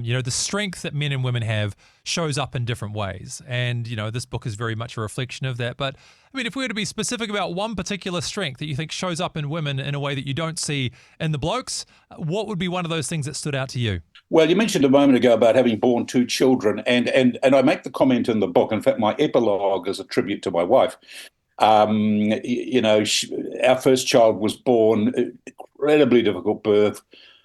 The strength that men and women have shows up in different ways. And, this book is very much a reflection of that. But, if we were to be specific about one particular strength that you think shows up in women in a way that you don't see in the blokes, what would be one of those things that stood out to you? Well, you mentioned a moment ago about having born two children, and I make the comment in the book. In fact, my epilogue is a tribute to my wife. Our first child was born, incredibly difficult birth.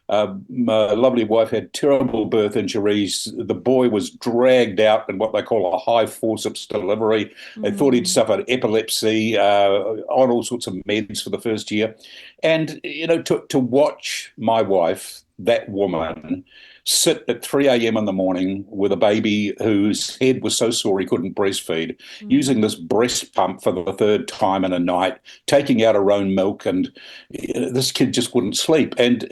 My lovely wife had terrible birth injuries. The boy was dragged out in what they call a high forceps delivery. They thought he'd suffered epilepsy, on all sorts of meds for the first year. And, to watch my wife, that woman, sit at 3 a.m. in the morning with a baby whose head was so sore he couldn't breastfeed, using this breast pump for the third time in a night, taking out her own milk, and this kid just wouldn't sleep. And,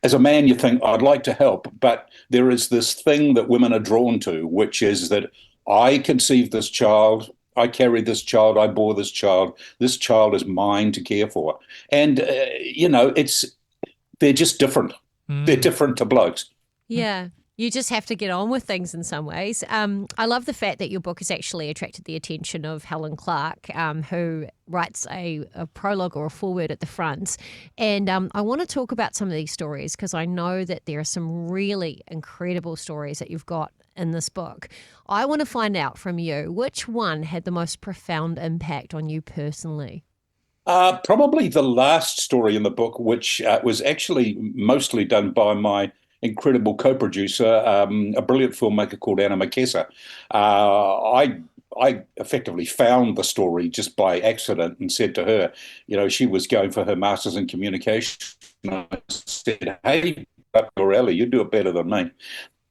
as a man, you think, I'd like to help, but there is this thing that women are drawn to, which is that I conceived this child, I carried this child, I bore this child is mine to care for. And, they're just different. They're different to blokes. Yeah. You just have to get on with things in some ways. I love the fact that your book has actually attracted the attention of Helen Clark, who writes a prologue or a foreword at the front. And I want to talk about some of these stories because I know that there are some really incredible stories that you've got in this book. I want to find out from you, which one had the most profound impact on you personally? Probably the last story in the book, which was actually mostly done by my incredible co-producer, a brilliant filmmaker called Anna Makessa. I effectively found the story just by accident and said to her, she was going for her master's in communication. And I said, hey, Borelli, you do it better than me.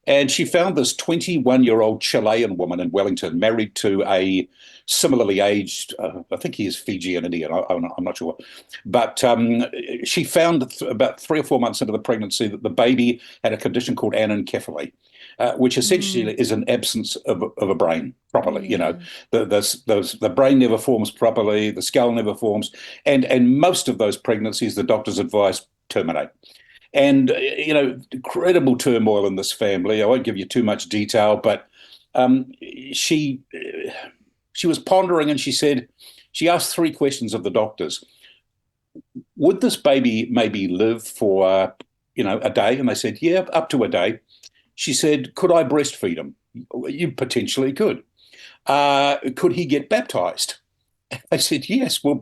And she found this 21-year-old Chilean woman in Wellington, married to a similarly aged, I think he is Fijian Indian, I'm not sure. But she found about 3 or 4 months into the pregnancy that the baby had a condition called anencephaly, which essentially is an absence of a brain properly. Yeah. The brain never forms properly, the skull never forms. And most of those pregnancies, the doctor's advice, terminate. And, incredible turmoil in this family. I won't give you too much detail, but she was pondering and she asked 3 questions of the doctors. Would this baby maybe live for, a day? And they said, yeah, up to a day. She said, could I breastfeed him? You potentially could. Could he get baptized? They said, yes, well,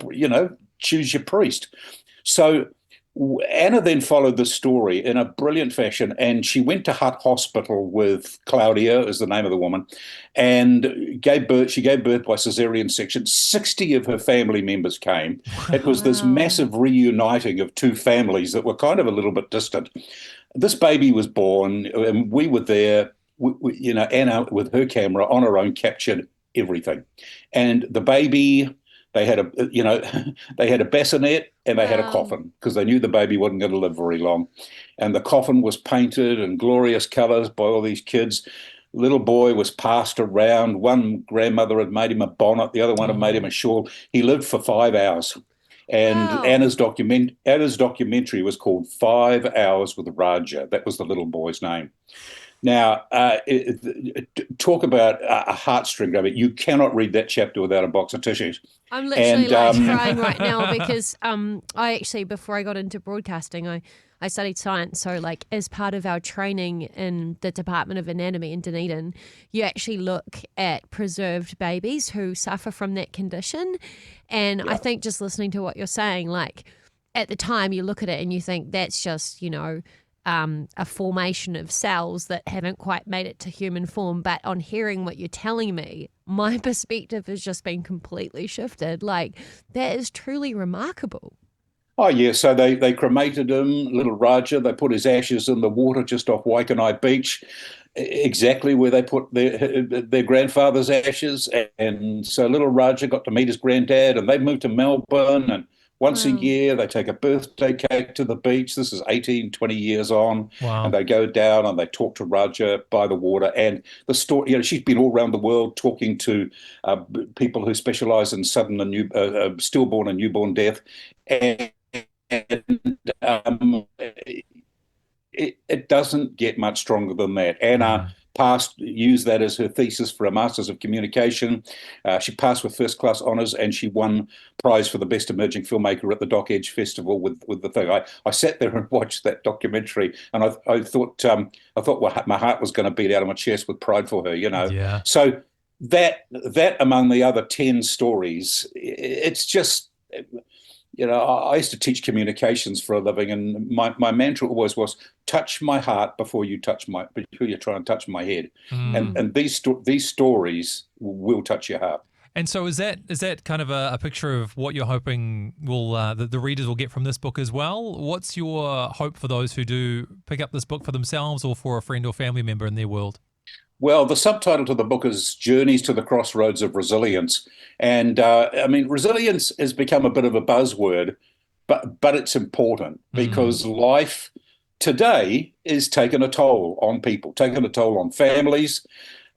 choose your priest. So Anna then followed the story in a brilliant fashion, and she went to Hutt Hospital with Claudia, is the name of the woman, and gave birth. She gave birth by cesarean section. 60 of her family members came. It was this massive reuniting of 2 families that were kind of a little bit distant. This baby was born, and we were there. Anna, with her camera on her own, captured everything, and the baby. They had a bassinet and they had a coffin because they knew the baby wasn't going to live very long. And the coffin was painted in glorious colours by all these kids. Little boy was passed around. One grandmother had made him a bonnet. The other one had made him a shawl. He lived for 5 hours. And Anna's documentary was called 5 Hours with Raja. That was the little boy's name. Now, talk about a heartstring. I mean, you cannot read that chapter without a box of tissues. I'm literally crying right now because I actually, before I got into broadcasting, I studied science. So as part of our training in the Department of Anatomy in Dunedin, you actually look at preserved babies who suffer from that condition. And I think just listening to what you're saying, at the time you look at it and you think that's just, a formation of cells that haven't quite made it to human form. But on hearing what you're telling me, my perspective has just been completely shifted. That is truly remarkable. Oh, yeah. So they cremated him, little Raja. They put his ashes in the water just off Waikanae Beach, exactly where they put their grandfather's ashes. And so little Raja got to meet his granddad, and they moved to Melbourne. And once a year, they take a birthday cake to the beach. This is 18, 20 years on. Wow. And they go down and they talk to Raja by the water. And the story, she's been all around the world talking to people who specialize in sudden and stillborn and newborn death. And it doesn't get much stronger than that. Anna used that as her thesis for a Masters of Communication. She passed with first class honours, and she won prize for the best emerging filmmaker at the Dock Edge Festival with the thing. I sat there and watched that documentary, and I thought my heart was going to beat out of my chest with pride for her. Yeah. So that among the other 10 stories, it's just. I used to teach communications for a living, and my mantra always was, touch my heart before you try and touch my head. And these stories will touch your heart. And so is that kind of a picture of what you're hoping will the readers will get from this book as well? What's your hope for those who do pick up this book for themselves or for a friend or family member in their world? Well, the subtitle to the book is Journeys to the Crossroads of Resilience. And resilience has become a bit of a buzzword, but it's important because life today is taking a toll on people, taking a toll on families.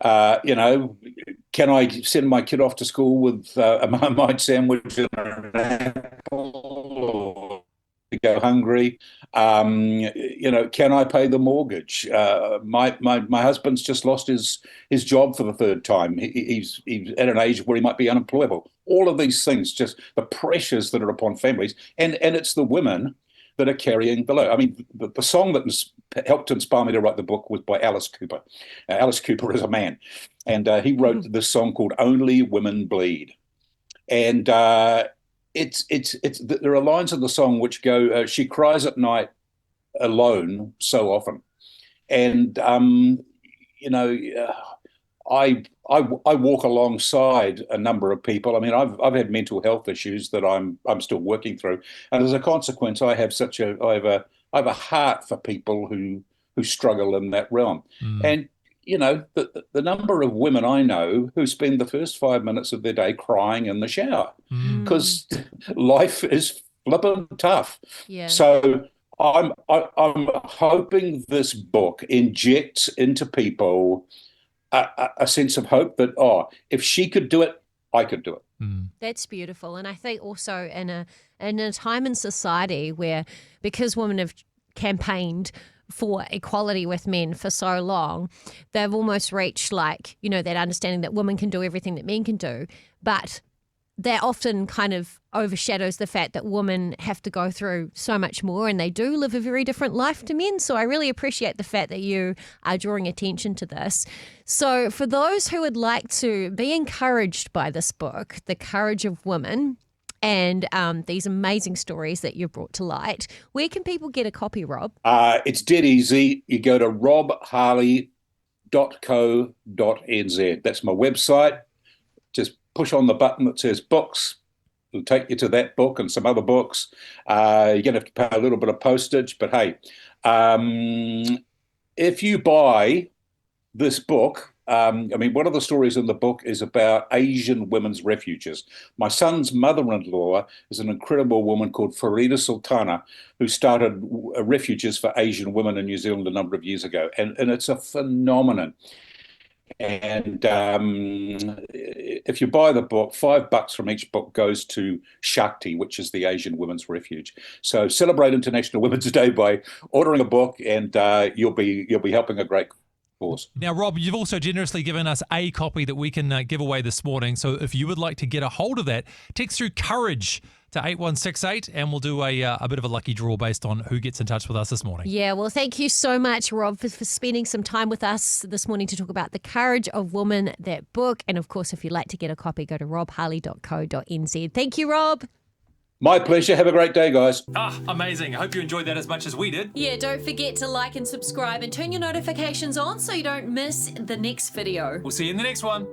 Can I send my kid off to school with a Marmite sandwich and an apple, or go hungry? Can I pay the mortgage? My husband's just lost his job for the third time. He's at an age where he might be unemployable. All of these things, just the pressures that are upon families, and it's the women that are carrying the load. I mean, the song that helped inspire me to write the book was by Alice Cooper. Alice Cooper is a man, and he wrote this song called "Only Women Bleed," and there are lines in the song which go, she cries at night alone so often. And, I walk alongside a number of people. I mean, I've had mental health issues that I'm still working through. And as a consequence, I have a heart for people who struggle in that realm. And, the number of women I know who spend the first 5 minutes of their day crying in the shower because life is flippin' tough. Yeah. So I'm hoping this book injects into people a sense of hope that, if she could do it, I could do it. That's beautiful. And I think also in a time in society where, because women have campaigned for equality with men for so long, they've almost reached that understanding that women can do everything that men can do, but that often kind of overshadows the fact that women have to go through so much more, and they do live a very different life to men. So I really appreciate the fact that you are drawing attention to this. So for those who would like to be encouraged by this book, The Courage of Women, and these amazing stories that you've brought to light, where can people get a copy, Rob? It's dead easy. You go to robharley.co.nz. That's my website. Just push on the button that says books. It'll take you to that book and some other books. You're going to have to pay a little bit of postage, but hey, if you buy this book, one of the stories in the book is about Asian women's refuges. My son's mother-in-law is an incredible woman called Farida Sultana, who started refuges for Asian women in New Zealand a number of years ago. And it's a phenomenon. And if you buy the book, $5 from each book goes to Shakti, which is the Asian Women's Refuge. So celebrate International Women's Day by ordering a book, and you'll be helping a great cause. Now, Rob, you've also generously given us a copy that we can give away this morning. So if you would like to get a hold of that, text through COURAGE to 8168, and we'll do a bit of a lucky draw based on who gets in touch with us this morning. Yeah, well, thank you so much, Rob, for spending some time with us this morning to talk about The Courage of Women, that book. And of course, if you'd like to get a copy, go to robharley.co.nz. Thank you, Rob. My pleasure. Have a great day, guys. Amazing. I hope you enjoyed that as much as we did. Yeah, don't forget to like and subscribe and turn your notifications on so you don't miss the next video. We'll see you in the next one.